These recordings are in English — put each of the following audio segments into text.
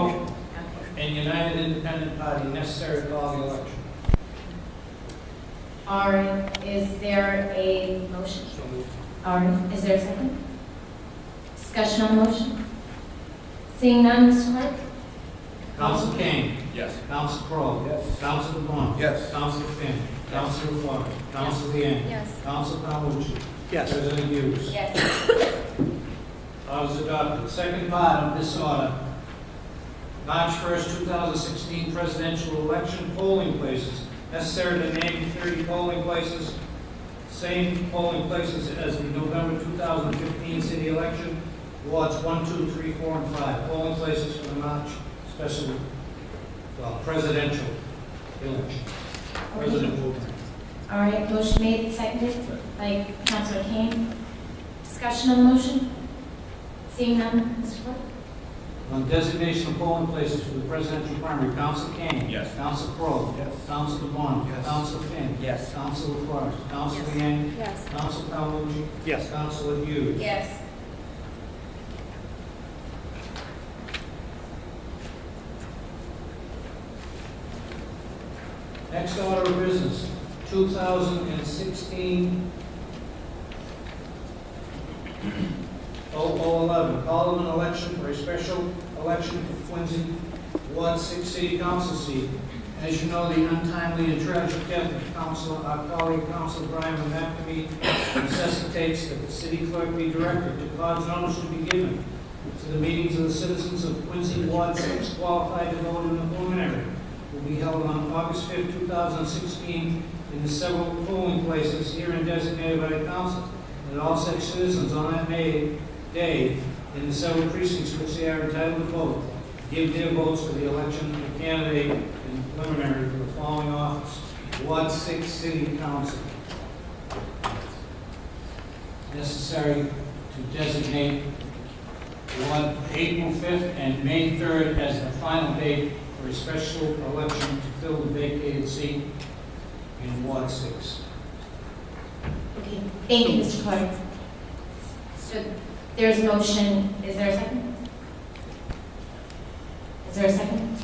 and United Independent Party necessary to call the election. All right, is there a motion? All right, is there a second? Discussion on the motion? Seeing none, Mr. Clerk? Counsel Kane. Yes. Counsel Crowe. Yes. Counsel DeBon. Yes. Counsel Finn. Counsel LaFleur. Counsel Leeang. Yes. Counsel Calhoun. Yes. President Hughes. Yes. Orders adopted. Second part of this order. March 1st, 2016 presidential election polling places. Necessary to name 30 polling places. Same polling places as the November 2015 city election. Wards 1, 2, 3, 4, and 5. Polling places for the March special, presidential election. President Booker. All right, motion made and seconded by Councilor Kane. Discussion on the motion? Seeing none, Mr. Clerk? On designation of polling places for the presidential primary, Counsel Kane. Yes. Counsel Crowe. Yes. Counsel DeBon. Yes. Counsel Finn. Yes. Counsel LaFleur. Counsel Yes. Leeang. Yes. Counsel Calhoun. Yes. Counsel Hughes. Yes. Next order of business, 2016 0011, call of an election for a special election for Quincy Ward 6 City Council seat. As you know, the untimely and tragic death of our colleague, Councilor Brian McNamee, necessitates that the city clerk be directed to cause notice to be given to the meetings of the citizens of Quincy Ward 6 qualified to vote in the preliminary. Will be held on August 5th, 2016, in the several polling places herein designated by the council, and all such citizens on that day in the several precincts which they are entitled to vote, give their votes for the election of a candidate in the preliminary for the following office: Ward 6 City Council. Necessary to designate April 5th and May 3rd as the final date for a special election to fill the vacated seat in Ward 6. Okay, thank you, Mr. Clerk. So there's a motion, is there a second? Is there a second?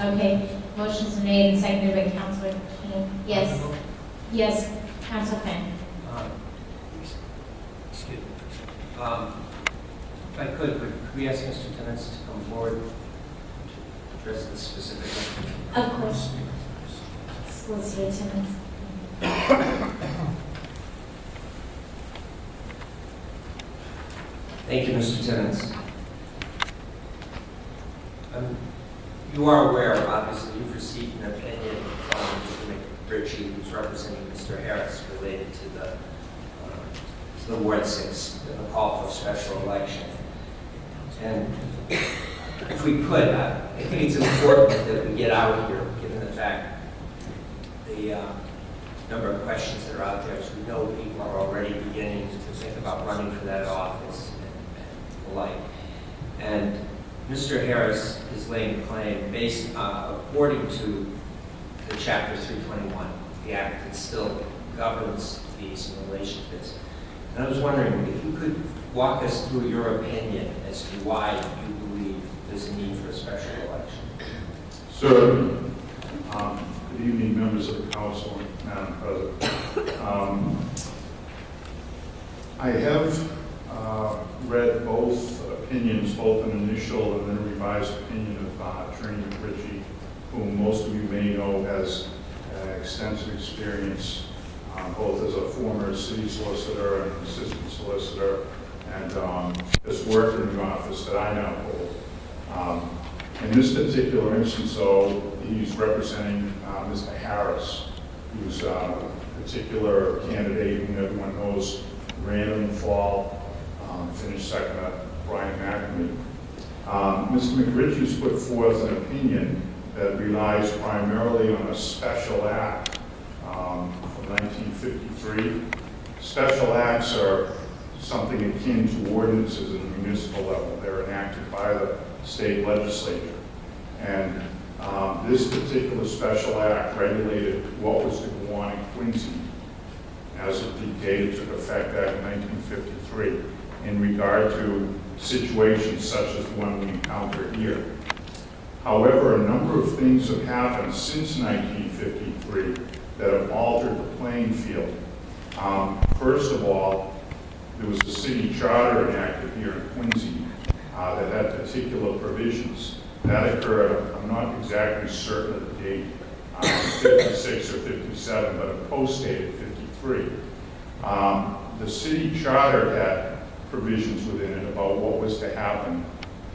Okay, motion's been made and seconded by Councilor Kane. Yes. Yes, Councilor Finn. Excuse me. If I could we ask Mr. Timmons to come forward to address this specifically? Of course. Solicitor Timmons. Thank you, Mr. Timmons. You are aware, obviously, you've received an opinion from Mr. McRitchie, who's representing Mr. Harris, related to the Ward 6, the call for a special election. And if we could, I think it's important that we get out here, given the fact the number of questions that are out there. As we know, people are already beginning to think about running for that office and the like. And Mr. Harris is laying claim based, according to the Chapter 321, the act that still governs these in relation to this. And I was wondering if you could walk us through your opinion as to why you believe there's a need for a special election. Sir, good evening, members of the council and Madam President. I have read both opinions, both an initial and then a revised opinion of Attorney McRitchie, whom most of you may know has extensive experience both as a former city solicitor and assistant solicitor, and has worked in the office that I now hold. In this particular instance, though, he's representing Mr. Harris, who's a particular candidate whom everyone knows ran in the fall, finished second at Brian McNamee. Mr. McRitchie's put forth an opinion that relies primarily on a special act from 1953. Special acts are something akin to ordinances at the municipal level. They're enacted by the state legislature. And this particular special act regulated what was to go on in Quincy as of the date it took effect back in 1953 in regard to situations such as the one we encounter here. However, a number of things have happened since 1953 that have altered the playing field. First of all, there was a city charter enacted here in Quincy that had particular provisions. That occurred, I'm not exactly certain of the date, 56 or 57, but it postdated 53. The city charter had provisions within it about what was to happen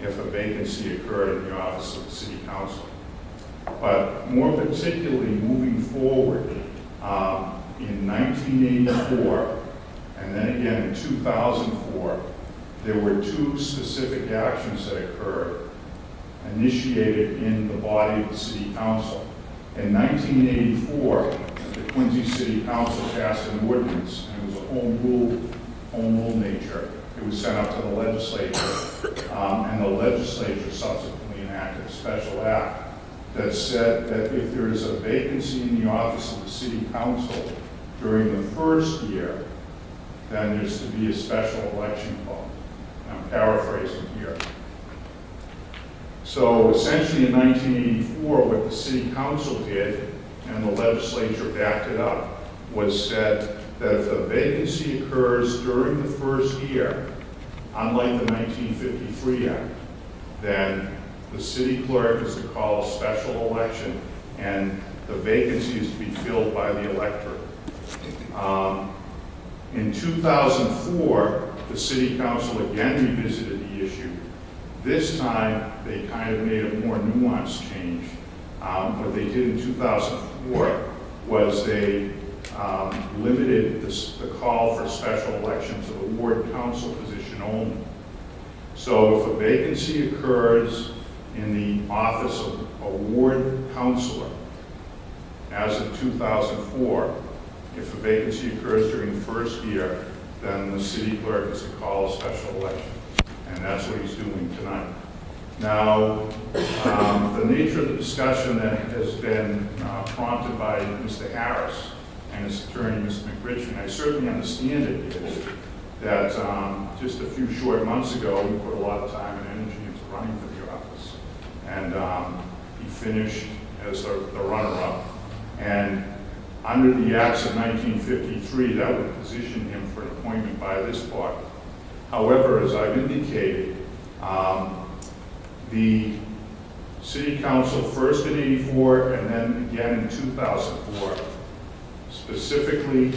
if a vacancy occurred in the office of the city council. But more particularly moving forward, in 1984, and then again in 2004, there were two specific actions that occurred, initiated in the body of the city council. In 1984, the Quincy City Council passed an ordinance, and it was a home rule nature. It was sent up to the legislature, and the legislature subsequently enacted a special act that said that if there is a vacancy in the office of the city council during the first year, then there's to be a special election called. I'm paraphrasing here. So essentially in 1984, what the city council did, and the legislature backed it up, was said that if a vacancy occurs during the first year, unlike the 1953 Act, then the city clerk is to call a special election, and the vacancy is to be filled by the electorate. In 2004, the city council again revisited the issue. This time, they kind of made a more nuanced change. What they did in 2004 was they limited the call for special election to the ward council position only. So if a vacancy occurs in the office of a ward councilor, as of 2004, if a vacancy occurs during the first year, then the city clerk is to call a special election. And that's what he's doing tonight. Now, the nature of the discussion that has been prompted by Mr. Harris and his attorney, Mr. McRitchie, I certainly understand it, is that just a few short months ago, he put a lot of time and energy into running for the office. And he finished as the runner-up. And under the acts of 1953, that would position him for an appointment by this body. However, as I've indicated, the city council first in 84 and then again in 2004 specifically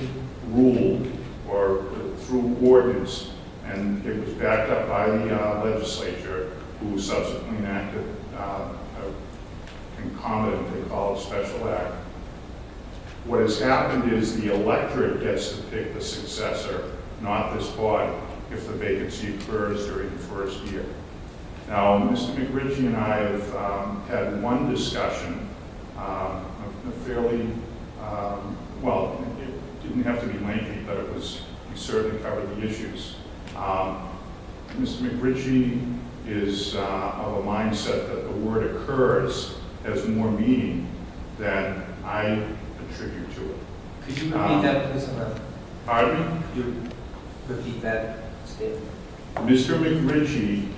ruled, or through ordinance, and it was backed up by the legislature, who subsequently enacted a concomitant, they call it special act. What has happened is the electorate gets to pick the successor, not this body, if the vacancy occurs during the first year. Now, Mr. McRitchie and I have had one discussion, a fairly, well, it didn't have to be lengthy, but we certainly covered the issues. Mr. McRitchie is of a mindset that the word occurs has more meaning than I attribute to it. Could you repeat that, please? Pardon me? Could you repeat that statement? Mr. McRitchie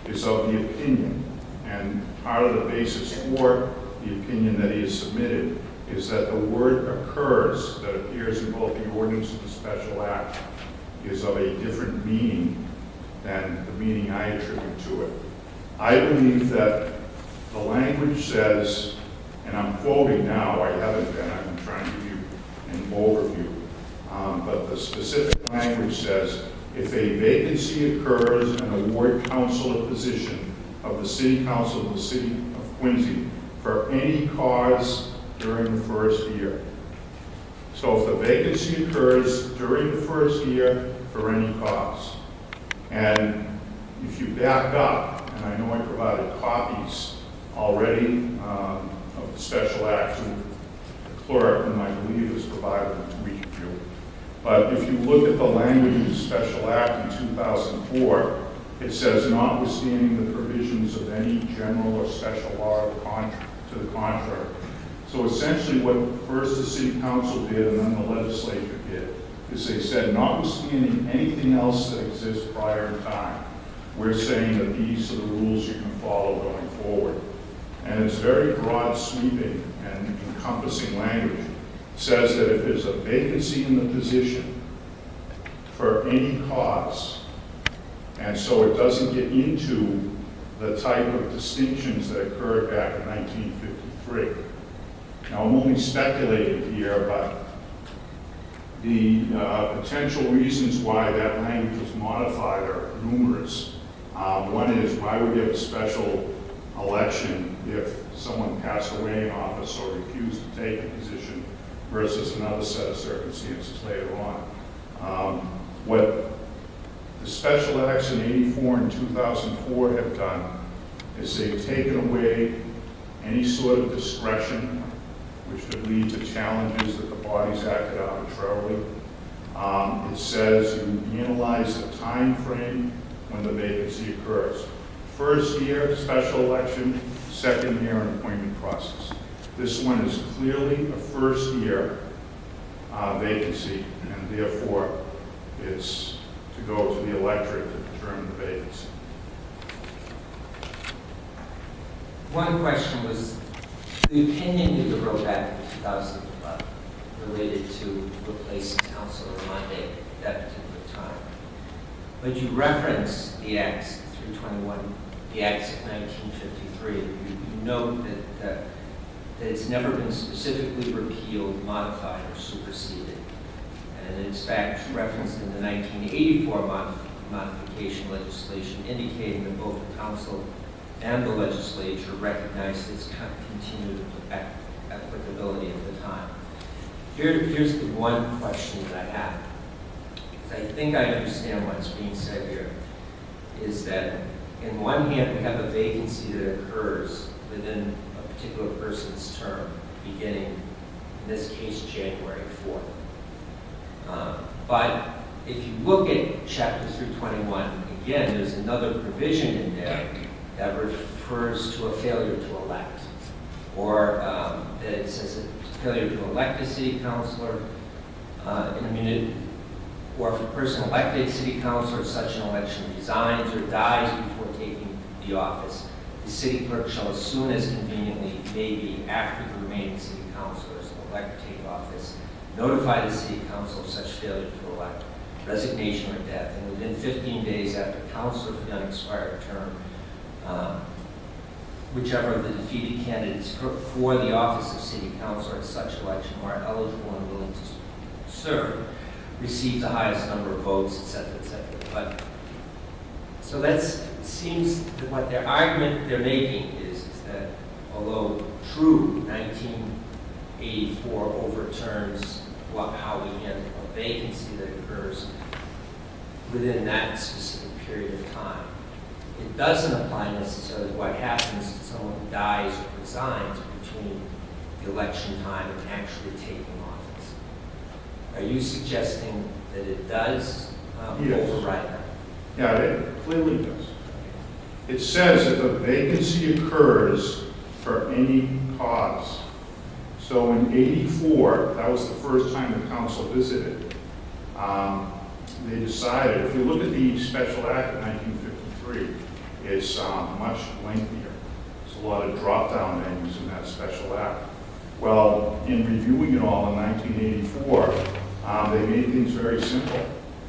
is of the opinion, and part of the basis for the opinion that he has submitted is that the word occurs that appears in both the ordinance and the special act is of a different meaning than the meaning I attribute to it. I believe that the language says, and I'm quoting now, I haven't been, I've been trying to give you an overview, but the specific language says, if a vacancy occurs in a ward councilor position of the city council of the city of Quincy for any cause during the first year. So if the vacancy occurs during the first year for any cause, and if you back up, and I know I provided copies already of the special act to the clerk, and I believe is provided to each of you. But if you look at the language of the special act in 2004, it says, notwithstanding the provisions of any general or special law to the contrary. So essentially what first the city council did and then the legislature did is they said, notwithstanding anything else that exists prior in time, we're saying that these are the rules you can follow going forward. it's very broad sweeping and encompassing language. It says that if there's a vacancy in the position for any cause, and so it doesn't get into the type of distinctions that occurred back in 1953. Now, I'm only speculating here, but the potential reasons why that language was modified are numerous. One is, why would you have a special election if someone passed away in office or refused to take a position versus another set of circumstances later on? What the special acts in 84 and 2004 have done is they've taken away any sort of discretion which could lead to challenges that the bodies acted arbitrarily. It says you analyze the time frame when the vacancy occurs. First year, special election; second year, an appointment process. This one is clearly a first year vacancy, and therefore it's to go to the electorate to determine the vacancy. One question was, the opinion that you wrote back in 2011 related to replacing Councilor Monday at that particular time. But you referenced the Acts 321, the Acts of 1953. You note that it's never been specifically repealed, modified, or superseded. And it's fact referenced in the 1984 modification legislation, indicating that both the Council and the legislature recognized its continued applicability at the time. Here's the one question that I have. I think I understand what's being said here, is that in one hand we have a vacancy that occurs within a particular person's term, beginning, in this case, January 4th. But if you look at Chapter 321, again, there's another provision in there that refers to a failure to elect, or that it says a failure to elect a city councilor in a minute, or if a person elected city councilor, such an election resigns or dies before taking the office, the city clerk shall, as soon as conveniently may be after the remaining city councilors elect to take office, notify the city council of such failure to elect, resignation or death, and within 15 days after councilor for the unexpired term, whichever of the defeated candidates for the office of city councilor at such election are eligible and willing to serve, receive the highest number of votes, etc., etc. But so that seems that what their argument they're making is that although true, 1984 overturns how we handle a vacancy that occurs within that specific period of time, it doesn't apply necessarily to what happens to someone who dies or resigns between the election time and actually taking office. Are you suggesting that it does Yes. override that? Yeah, it clearly does. It says if a vacancy occurs for any cause. So in 84, that was the first time the council visited, they decided, if you look at the Special Act of 1953, it's much lengthier. There's a lot of drop-down menus in that Special Act. Well, in reviewing it all in 1984, they made things very simple.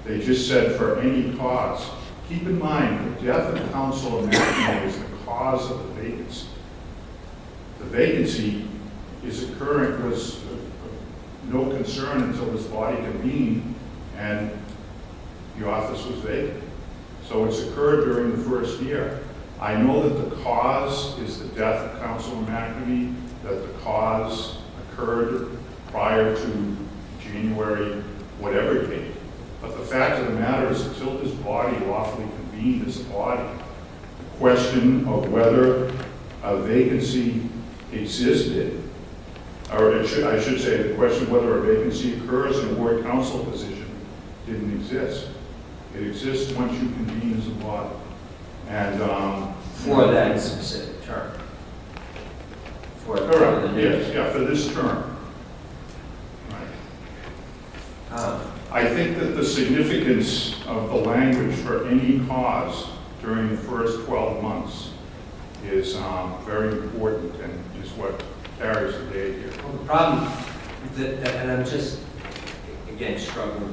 They just said for any cause. Keep in mind, the death of Councilor McNamee is the cause of the vacancy. The vacancy is occurring, was no concern until this body convened and the office was vacant. So it's occurred during the first year. I know that the cause is the death of Councilor McNamee, that the cause occurred prior to January whatever date. But the fact of the matter is, until this body lawfully convened as a body, the question of whether a vacancy existed, or I should say the question of whether a vacancy occurs in a ward council position didn't exist. It exists once you convene as a body. And For that specific term? correct, yes, yeah, for this term. Right. I think that the significance of the language for any cause during the first 12 months is very important, and what carries the day here. Well, the problem, and I'm just, again, struggling